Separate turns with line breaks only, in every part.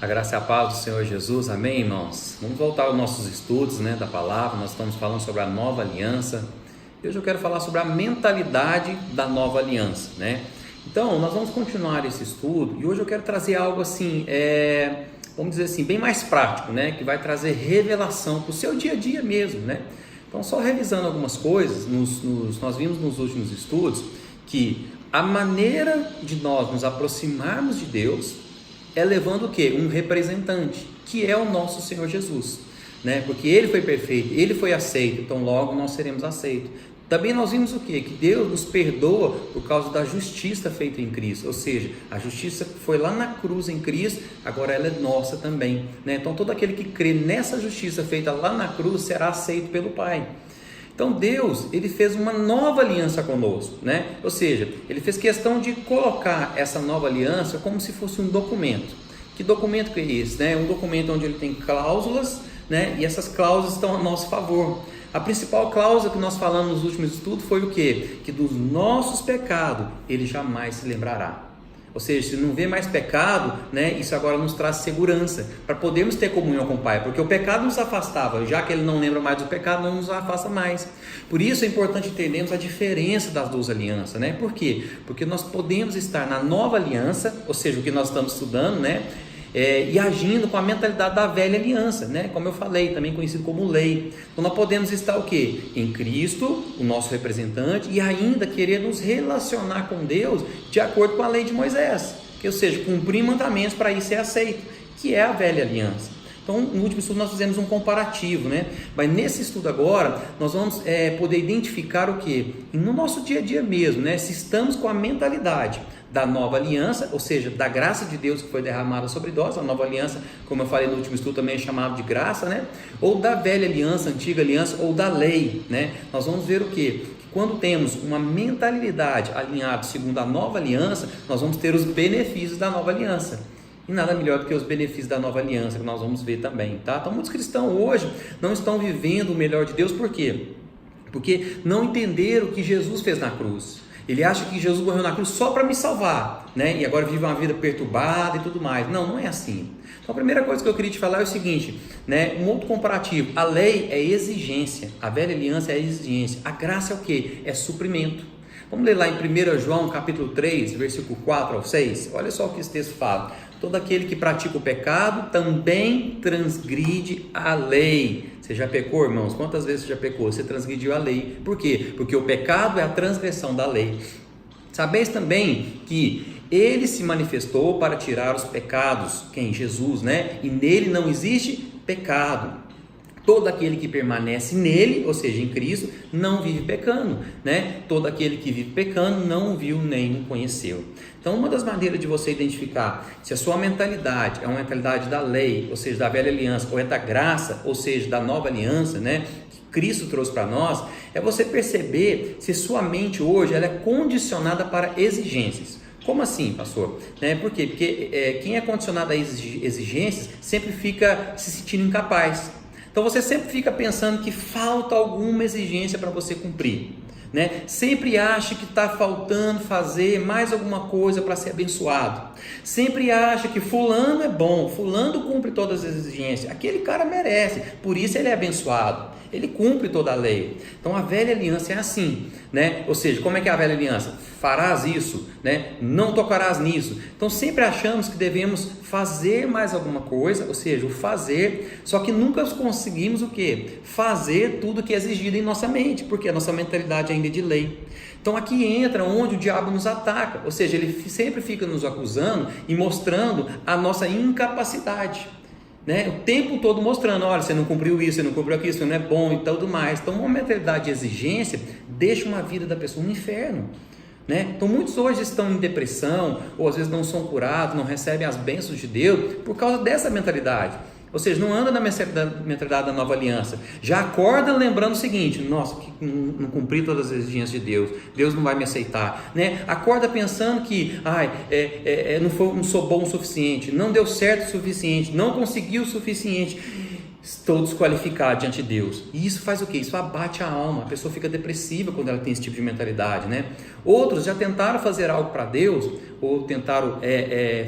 A graça e a paz do Senhor Jesus, amém, irmãos? Vamos voltar aos nossos estudos, da palavra. Nós estamos falando sobre a nova aliança. Hoje eu quero falar sobre a mentalidade da nova aliança, Então, nós vamos continuar esse estudo e hoje eu quero trazer algo assim, vamos dizer assim, bem mais prático, que vai trazer revelação para o seu dia a dia mesmo, Então, só revisando algumas coisas, nós vimos nos últimos estudos que a maneira de nós nos aproximarmos de Deus é levando o quê? Um representante, que é o nosso Senhor Jesus, Porque Ele foi perfeito, Ele foi aceito, então logo nós seremos aceitos. Também nós vimos o quê? Que Deus nos perdoa por causa da justiça feita em Cristo, ou seja, a justiça foi lá na cruz em Cristo, agora ela é nossa também, Então todo aquele que crê nessa justiça feita lá na cruz será aceito pelo Pai. Então Deus, Ele fez uma nova aliança conosco, Ou seja, Ele fez questão de colocar essa nova aliança como se fosse um documento. Que documento que é esse? Um documento onde ele tem cláusulas, E essas cláusulas estão a nosso favor. A principal cláusula que nós falamos nos últimos estudos foi o quê? Que dos nossos pecados Ele jamais se lembrará. Ou seja, se não vê mais pecado, isso agora nos traz segurança para podermos ter comunhão com o Pai, porque o pecado nos afastava, já que Ele não lembra mais do pecado, não nos afasta mais. Por isso é importante entendermos a diferença das duas alianças, Por quê? Porque nós podemos estar na nova aliança, ou seja, o que nós estamos estudando, e agindo com a mentalidade da velha aliança, como eu falei, também conhecido como lei. Então nós podemos estar o quê? Em Cristo, o nosso representante, e ainda querer nos relacionar com Deus de acordo com a lei de Moisés, ou seja, cumprir mandamentos para ir ser aceito, que é a velha aliança. Então, no último estudo nós fizemos um comparativo, Mas nesse estudo agora, nós vamos poder identificar o que? No nosso dia a dia mesmo, Se estamos com a mentalidade da nova aliança, ou seja, da graça de Deus que foi derramada sobre nós. A nova aliança, como eu falei no último estudo, também é chamado de graça, Ou da velha aliança, antiga aliança, ou da lei, Nós vamos ver o que? Quando temos uma mentalidade alinhada segundo a nova aliança, nós vamos ter os benefícios da nova aliança. E nada melhor do que os benefícios da nova aliança, que nós vamos ver também, Então muitos cristãos hoje não estão vivendo o melhor de Deus, por quê? Porque não entenderam o que Jesus fez na cruz. Ele acha que Jesus morreu na cruz só para me salvar, E agora vive uma vida perturbada e tudo mais. Não, não é assim. Então a primeira coisa que eu queria te falar é o seguinte, Um outro comparativo. A lei é exigência, a velha aliança é exigência. A graça é o quê? É suprimento. Vamos ler lá em 1 João capítulo 3, versículo 4 ao 6. Olha só o que esse texto fala. Todo aquele que pratica o pecado também transgride a lei. Você já pecou, irmãos? Quantas vezes você já pecou? Você transgrediu a lei. Por quê? Porque o pecado é a transgressão da lei. Sabeis também que Ele se manifestou para tirar os pecados. Quem? Jesus, E nele não existe pecado. Todo aquele que permanece nele, ou seja, em Cristo, não vive pecando, Todo aquele que vive pecando não viu nem o conheceu. Então, uma das maneiras de você identificar se a sua mentalidade é uma mentalidade da lei, ou seja, da velha aliança, ou é da graça, ou seja, da nova aliança, que Cristo trouxe para nós, é você perceber se sua mente hoje ela é condicionada para exigências. Como assim, pastor? Por quê? Porque quem é condicionado a exigências sempre fica se sentindo incapaz. Então você sempre fica pensando que falta alguma exigência para você cumprir, Sempre acha que está faltando fazer mais alguma coisa para ser abençoado. Sempre acha que fulano é bom, fulano cumpre todas as exigências, aquele cara merece, por isso ele é abençoado, ele cumpre toda a lei. Então a velha aliança é assim, Ou seja, como é que é a velha aliança? Farás isso, Não tocarás nisso. Então sempre achamos que devemos fazer mais alguma coisa, ou seja, o fazer, só que nunca conseguimos o quê? Fazer tudo que é exigido em nossa mente, porque a nossa mentalidade ainda é de lei. Então aqui entra onde o diabo nos ataca, ou seja, ele sempre fica nos acusando e mostrando a nossa incapacidade. O tempo todo mostrando, olha, você não cumpriu isso, você não cumpriu aquilo, você não é bom e tudo mais. Então uma mentalidade de exigência deixa uma vida da pessoa no inferno. Então muitos hoje estão em depressão, ou às vezes não são curados, não recebem as bênçãos de Deus por causa dessa mentalidade. Ou seja, não anda na mentalidade da nova aliança. Já acorda lembrando o seguinte, nossa, não cumpri todas as exigências de Deus, Deus não vai me aceitar. Acorda pensando que não sou bom o suficiente, não deu certo o suficiente, não consegui o suficiente. estou desqualificado diante de Deus. E isso faz o quê? Isso abate a alma. A pessoa fica depressiva quando ela tem esse tipo de mentalidade, né? Outros já tentaram fazer algo para Deus, ou tentaram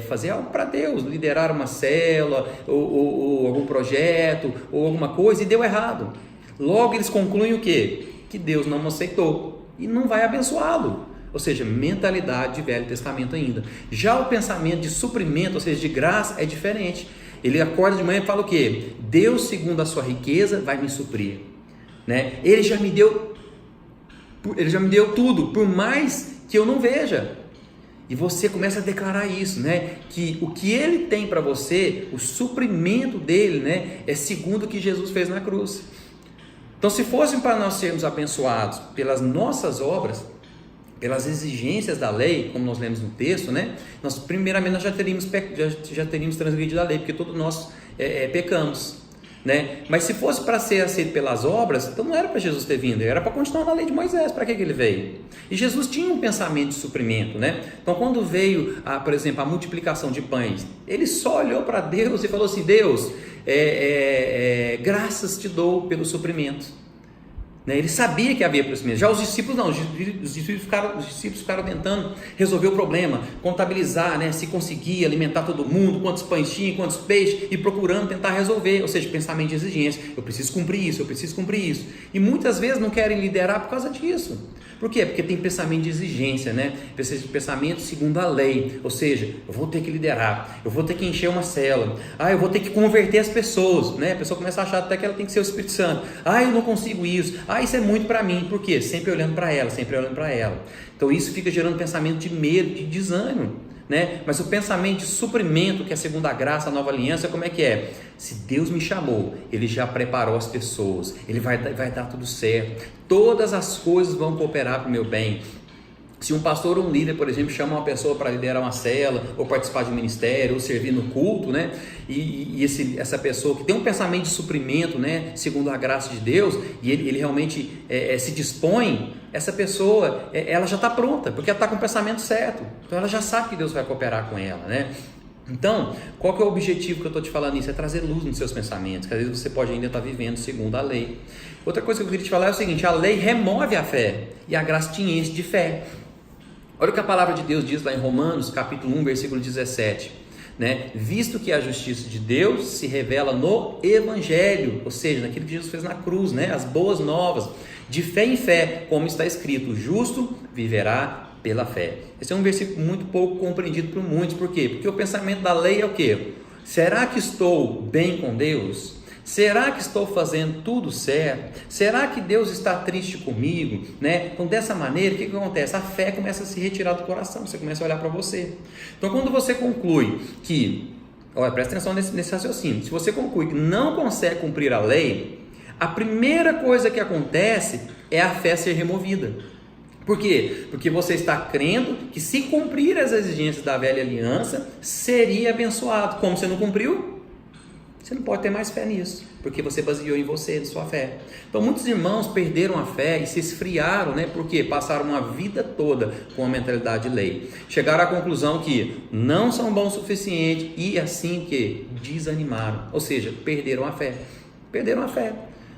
fazer algo para Deus, liderar uma célula, ou algum projeto, ou alguma coisa, e deu errado. Logo eles concluem o quê? Que Deus não aceitou e não vai abençoá-lo. Ou seja, mentalidade de Velho Testamento ainda. Já o pensamento de suprimento, ou seja, de graça, é diferente. Ele acorda de manhã e fala o quê? Deus, segundo a sua riqueza, vai me suprir, né? Ele já me deu tudo, por mais que eu não veja. E você começa a declarar isso, né? Que o que Ele tem para você, o suprimento dele, né? É segundo o que Jesus fez na cruz. Então, se fosse para nós sermos abençoados pelas nossas obras, pelas exigências da lei, como nós lemos no texto, né? Nós primeiramente nós já teríamos transgredido a lei, porque todos nós pecamos, né? Mas se fosse para ser aceito pelas obras, então não era para Jesus ter vindo, era para continuar na lei de Moisés. Para que ele veio? E Jesus tinha um pensamento de suprimento, né? Então quando veio, por exemplo, a multiplicação de pães, ele só olhou para Deus e falou assim: Deus, graças te dou pelo suprimento. Ele sabia que havia procedimento. Já os discípulos não, os discípulos ficaram tentando resolver o problema, contabilizar, né, se conseguia alimentar todo mundo, quantos pães tinha, quantos peixes, e procurando tentar resolver, ou seja, pensamento de exigência. Eu preciso cumprir isso. E muitas vezes não querem liderar por causa disso. Por quê? Porque tem pensamento de exigência, né? Pensamento segundo a lei, ou seja, eu vou ter que liderar, eu vou ter que encher uma célula, eu vou ter que converter as pessoas, né? A pessoa começa a achar até que ela tem que ser o Espírito Santo, eu não consigo isso, isso é muito para mim. Por quê? Sempre olhando para ela. Então isso fica gerando pensamento de medo, de desânimo, né? Mas o pensamento de suprimento, que é segundo a graça, a nova aliança, como é que é? Se Deus me chamou, Ele já preparou as pessoas, Ele vai dar tudo certo, todas as coisas vão cooperar para o meu bem. Se um pastor ou um líder, por exemplo, chama uma pessoa para liderar uma célula, ou participar de um ministério, ou servir no culto, né? E essa pessoa que tem um pensamento de suprimento, né? Segundo a graça de Deus, e ele realmente se dispõe, essa pessoa, ela já está pronta, porque ela está com o pensamento certo. Então ela já sabe que Deus vai cooperar com ela, né? Então, qual que é o objetivo que eu estou te falando isso? É trazer luz nos seus pensamentos, que às vezes você pode ainda estar vivendo segundo a lei. Outra coisa que eu queria te falar é o seguinte: a lei remove a fé, e a graça te enche de fé. Olha o que a palavra de Deus diz lá em Romanos, capítulo 1, versículo 17, né? Visto que a justiça de Deus se revela no Evangelho, ou seja, naquilo que Jesus fez na cruz, né? As boas novas, de fé em fé, como está escrito: o justo viverá pela fé. Esse é um versículo muito pouco compreendido por muitos. Por quê? Porque o pensamento da lei é o quê? Será que estou bem com Deus? Será que estou fazendo tudo certo? Será que Deus está triste comigo? Né? Então, dessa maneira, o que acontece? A fé começa a se retirar do coração, você começa a olhar para você. Então, quando você conclui que, presta atenção nesse raciocínio, se você conclui que não consegue cumprir a lei, a primeira coisa que acontece é a fé ser removida. Por quê? Porque você está crendo que, se cumprir as exigências da velha aliança, seria abençoado. Como você não cumpriu, você não pode ter mais fé nisso, porque você baseou em você, em sua fé. Então muitos irmãos perderam a fé e se esfriaram, né? Porque passaram uma vida toda com a mentalidade de lei. Chegaram à conclusão que não são bons o suficiente e assim que desanimaram, ou seja, perderam a fé.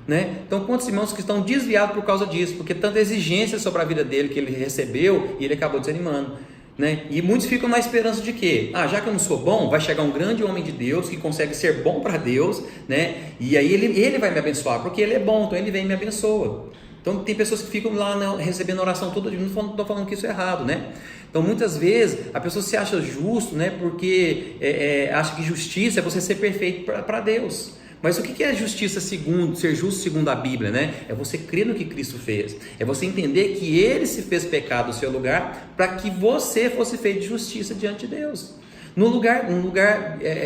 Né? Então quantos irmãos que estão desviados por causa disso, porque tanta exigência sobre a vida dele que ele recebeu e ele acabou desanimando, né? E muitos ficam na esperança de que, já que eu não sou bom, vai chegar um grande homem de Deus que consegue ser bom para Deus, né? E aí ele vai me abençoar, porque ele é bom, então ele vem e me abençoa. Então tem pessoas que ficam lá recebendo oração todo dia. Não estou falando que isso é errado, né? Então muitas vezes a pessoa se acha justo, né? Porque acha que justiça é você ser perfeito para Deus. Mas o que é justiça ser justo segundo a Bíblia, né? É você crer no que Cristo fez. É você entender que Ele se fez pecado no seu lugar para que você fosse feito de justiça diante de Deus. No lugar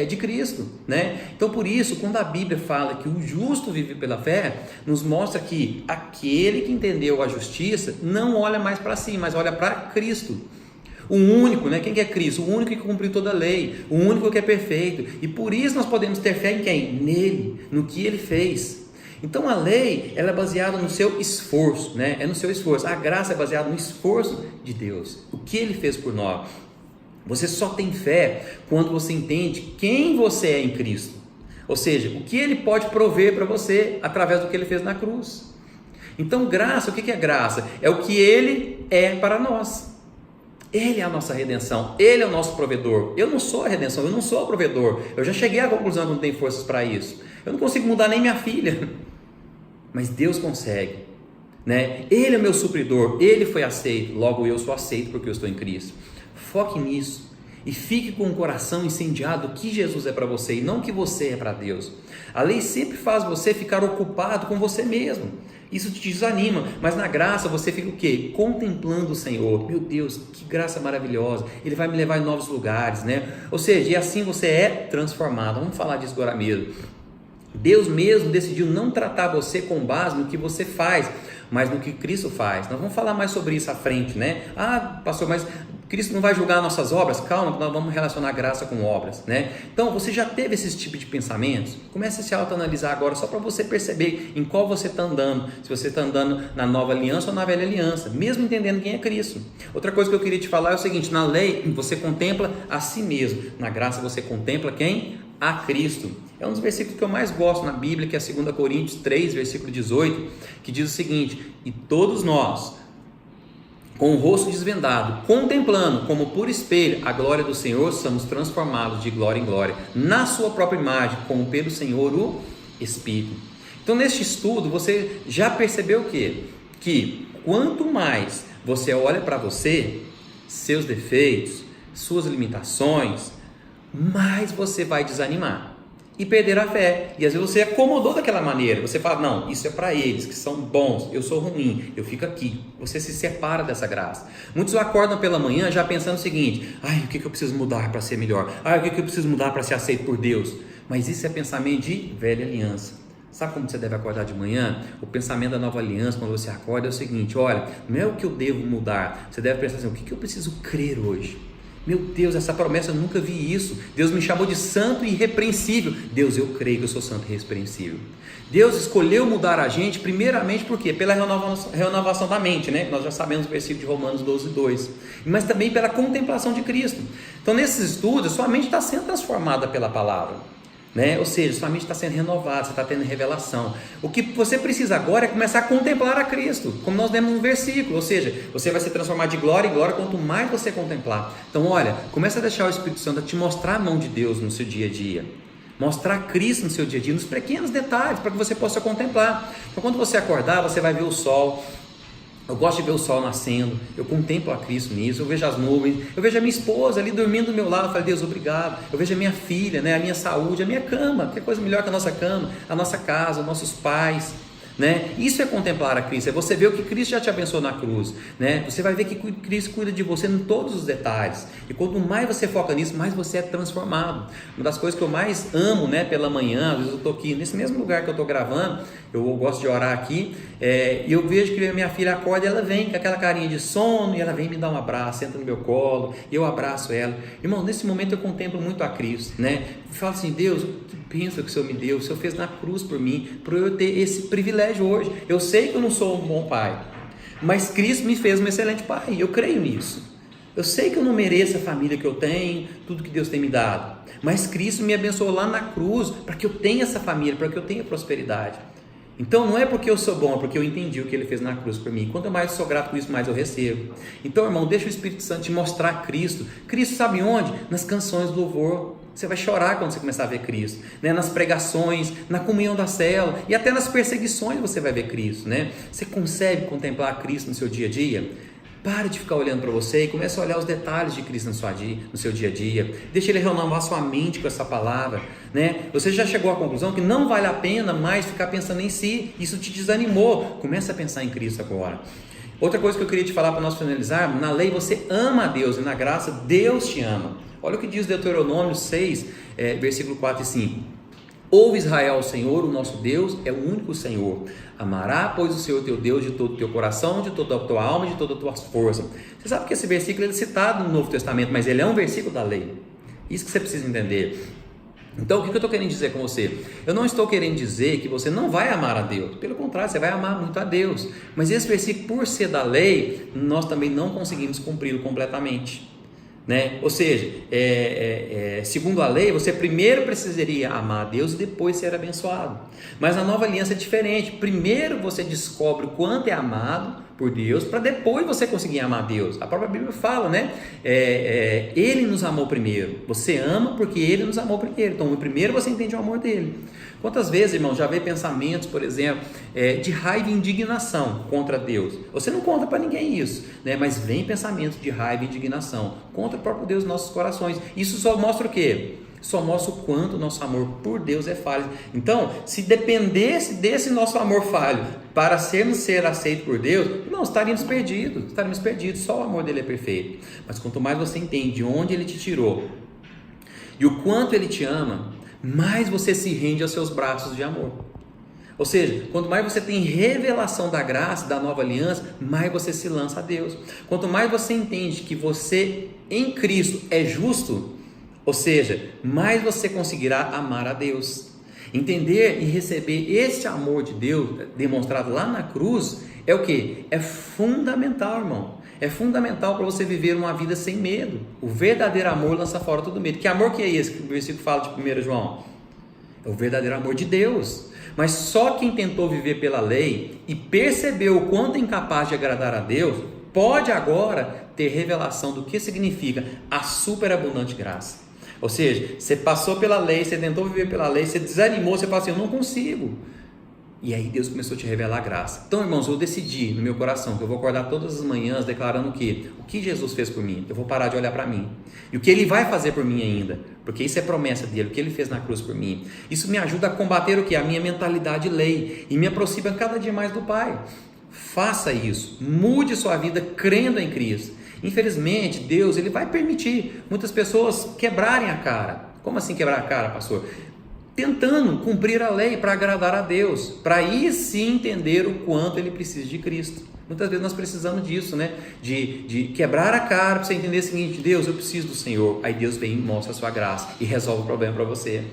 de Cristo, né? Então por isso, quando a Bíblia fala que o justo vive pela fé, nos mostra que aquele que entendeu a justiça não olha mais para si, mas olha para Cristo. O único, né? Quem que é Cristo? O único que cumpriu toda a lei, o único que é perfeito. E por isso nós podemos ter fé em quem? Nele, no que Ele fez. Então a lei, ela é baseada no seu esforço, né? É no seu esforço. A graça é baseada no esforço de Deus, o que Ele fez por nós. Você só tem fé quando você entende quem você é em Cristo. Ou seja, o que Ele pode prover para você através do que Ele fez na cruz. Então graça, o que é graça? É o que Ele é para nós. Ele é a nossa redenção, Ele é o nosso provedor. Eu não sou a redenção, eu não sou o provedor. Eu já cheguei à conclusão que não tenho forças para isso. Eu não consigo mudar nem minha filha, mas Deus consegue, né? Ele é o meu supridor, Ele foi aceito, logo eu sou aceito porque eu estou em Cristo. Foque nisso e fique com o coração incendiado do que Jesus é para você e não o que você é para Deus. A lei sempre faz você ficar ocupado com você mesmo. Isso te desanima, mas na graça você fica o quê? Contemplando o Senhor. Meu Deus, que graça maravilhosa, Ele vai me levar em novos lugares, né? Ou seja, e assim você é transformado. Vamos falar disso agora mesmo. Deus mesmo decidiu não tratar você com base no que você faz, mas no que Cristo faz. Nós vamos falar mais sobre isso à frente, né? Ah, pastor, mas Cristo não vai julgar nossas obras? Calma, nós vamos relacionar graça com obras, né? Então, você já teve esse tipo de pensamentos? Comece a se autoanalisar agora, só para você perceber em qual você está andando. Se você está andando na nova aliança ou na velha aliança, mesmo entendendo quem é Cristo. Outra coisa que eu queria te falar é o seguinte: na lei você contempla a si mesmo, na graça você contempla quem? A Cristo. É um dos versículos que eu mais gosto na Bíblia, que é 2 Coríntios 3, versículo 18, que diz o seguinte: e todos nós, com o rosto desvendado, contemplando como por espelho a glória do Senhor, somos transformados de glória em glória, na sua própria imagem, como pelo Senhor o Espírito. Então, neste estudo, você já percebeu o quê? Que quanto mais você olha para você, seus defeitos, suas limitações, mais você vai desanimar e perder a fé. E às vezes você acomodou daquela maneira, você fala, não, isso é para eles que são bons, eu sou ruim, eu fico aqui. Você se separa dessa graça. Muitos acordam pela manhã já pensando o seguinte: ai, o que eu preciso mudar para ser melhor? Ai, o que eu preciso mudar para ser aceito por Deus? Mas isso é pensamento de velha aliança. Sabe como você deve acordar de manhã? O pensamento da nova aliança, quando você acorda, é o seguinte: olha, não é o que eu devo mudar. Você deve pensar assim: o que eu preciso crer hoje? Meu Deus, essa promessa, eu nunca vi isso. Deus me chamou de santo e irrepreensível. Deus, eu creio que eu sou santo e irrepreensível. Deus escolheu mudar a gente primeiramente por quê? Pela renovação da mente, né? Nós já sabemos o versículo de Romanos 12, 2. Mas também pela contemplação de Cristo. Então, nesses estudos, sua mente está sendo transformada pela palavra, né? Ou seja, sua mente está sendo renovada, você está tendo revelação. O que você precisa agora é começar a contemplar a Cristo, como nós lemos no versículo. Ou seja, você vai se transformar de glória em glória quanto mais você contemplar. Então olha, começa a deixar o Espírito Santo te mostrar a mão de Deus no seu dia a dia, mostrar Cristo no seu dia a dia, nos pequenos detalhes, para que você possa contemplar. Então quando você acordar, você vai ver o sol. Eu gosto de ver o sol nascendo, eu contemplo a Cristo nisso, eu vejo as nuvens, eu vejo a minha esposa ali dormindo do meu lado, eu falo, Deus, obrigado. Eu vejo a minha filha, né, a minha saúde, a minha cama, que coisa melhor que a nossa cama, a nossa casa, os nossos pais, né? Isso é contemplar a Cristo, é você ver o que Cristo já te abençoou na cruz, né? Você vai ver que Cristo cuida de você em todos os detalhes, e quanto mais você foca nisso, mais você é transformado. Uma das coisas que eu mais amo, né, pela manhã, às vezes eu estou aqui nesse mesmo lugar que eu estou gravando, eu gosto de orar aqui, e eu vejo que minha filha acorda e ela vem com aquela carinha de sono, e ela vem me dar um abraço, senta no meu colo, e eu abraço ela. Irmão, nesse momento eu contemplo muito a Cristo, né? Eu falo assim: Deus, que bênção que o Senhor me deu, o Senhor fez na cruz por mim, para eu ter esse privilégio hoje. Eu sei que eu não sou um bom pai, mas Cristo me fez um excelente pai, eu creio nisso. Eu sei que eu não mereço a família que eu tenho, tudo que Deus tem me dado, mas Cristo me abençoou lá na cruz, para que eu tenha essa família, para que eu tenha prosperidade. Então não é porque eu sou bom, é porque eu entendi o que Ele fez na cruz por mim. Quanto mais eu sou grato por isso, mais eu recebo. Então, irmão, deixa o Espírito Santo te mostrar Cristo. Cristo sabe onde? Nas canções do louvor. Você vai chorar quando você começar a ver Cristo, né? Nas pregações, na comunhão da célula e até nas perseguições você vai ver Cristo, né? Você consegue contemplar Cristo no seu dia a dia? Pare de ficar olhando para você e comece a olhar os detalhes de Cristo no seu dia a dia. Deixa Ele renovar sua mente com essa palavra, né? Você já chegou à conclusão que não vale a pena mais ficar pensando em si. Isso te desanimou. Comece a pensar em Cristo agora. Outra coisa que eu queria te falar para nós finalizarmos: na lei você ama a Deus e na graça Deus te ama. Olha o que diz Deuteronômio 6, versículo 4 e 5. Ouve, Israel, o Senhor, o nosso Deus, é o único Senhor. Amará, pois, o Senhor teu Deus de todo o teu coração, de toda a tua alma e de toda a tua força. Você sabe que esse versículo é citado no Novo Testamento, mas ele é um versículo da lei. Isso que você precisa entender. Então, o que eu estou querendo dizer com você? Eu não estou querendo dizer que você não vai amar a Deus. Pelo contrário, você vai amar muito a Deus. Mas esse versículo, por ser da lei, nós também não conseguimos cumpri-lo completamente. né? Ou seja, segundo a lei, você primeiro precisaria amar a Deus e depois ser abençoado. Mas na nova aliança é diferente. Primeiro você descobre o quanto é amado por Deus, para depois você conseguir amar a Deus. A própria Bíblia fala, né? Ele nos amou primeiro. Você ama porque Ele nos amou primeiro. Então, primeiro você entende o amor dele. Quantas vezes, irmão, já veio pensamentos, por exemplo, de raiva e indignação contra Deus? Você não conta para ninguém isso, né? Mas vem pensamentos de raiva e indignação contra o próprio Deus nos nossos corações. Isso só mostra o quê? Só mostra o quanto o nosso amor por Deus é falho. Então, se dependesse desse nosso amor falho para ser aceito por Deus, não, estaríamos perdidos, só o amor dele é perfeito. Mas quanto mais você entende de onde ele te tirou e o quanto ele te ama, mais você se rende aos seus braços de amor. Ou seja, quanto mais você tem revelação da graça, da nova aliança, mais você se lança a Deus. Quanto mais você entende que você em Cristo é justo, ou seja, mais você conseguirá amar a Deus. Entender e receber esse amor de Deus demonstrado lá na cruz é o que? É fundamental, irmão. É fundamental para você viver uma vida sem medo. O verdadeiro amor lança fora todo medo. Que amor que é esse que o versículo fala de 1 João? É o verdadeiro amor de Deus. Mas só quem tentou viver pela lei e percebeu o quanto é incapaz de agradar a Deus, pode agora ter revelação do que significa a superabundante graça. Ou seja, você passou pela lei, você tentou viver pela lei, você desanimou, você falou assim, eu não consigo. E aí Deus começou a te revelar a graça. Então, irmãos, eu decidi no meu coração que eu vou acordar todas as manhãs declarando o que Jesus fez por mim. Eu vou parar de olhar para mim. E o que Ele vai fazer por mim ainda. Porque isso é promessa dele, o que Ele fez na cruz por mim. Isso me ajuda a combater o que? A minha mentalidade lei. E me aproxima cada dia mais do Pai. Faça isso. Mude sua vida crendo em Cristo. Infelizmente, Deus Ele vai permitir muitas pessoas quebrarem a cara. Como assim quebrar a cara, pastor? Tentando cumprir a lei para agradar a Deus, para aí sim entender o quanto ele precisa de Cristo. Muitas vezes nós precisamos disso, né? De quebrar a cara para você entender o seguinte: Deus, eu preciso do Senhor. Aí Deus vem e mostra a sua graça e resolve o problema para você.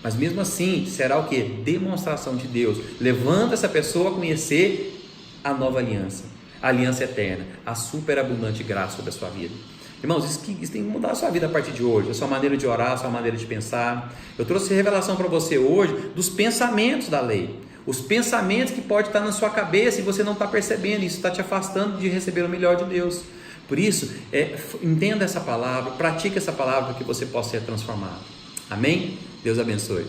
Mas mesmo assim, será o que? Demonstração de Deus. Levando essa pessoa a conhecer a nova aliança, a aliança eterna, a superabundante graça sobre a sua vida. Irmãos, isso tem que mudar a sua vida a partir de hoje, a sua maneira de orar, a sua maneira de pensar. Eu trouxe revelação para você hoje dos pensamentos da lei, os pensamentos que podem estar na sua cabeça e você não está percebendo, isso está te afastando de receber o melhor de Deus. Por isso, entenda essa palavra, pratique essa palavra para que você possa ser transformado. Amém? Deus abençoe.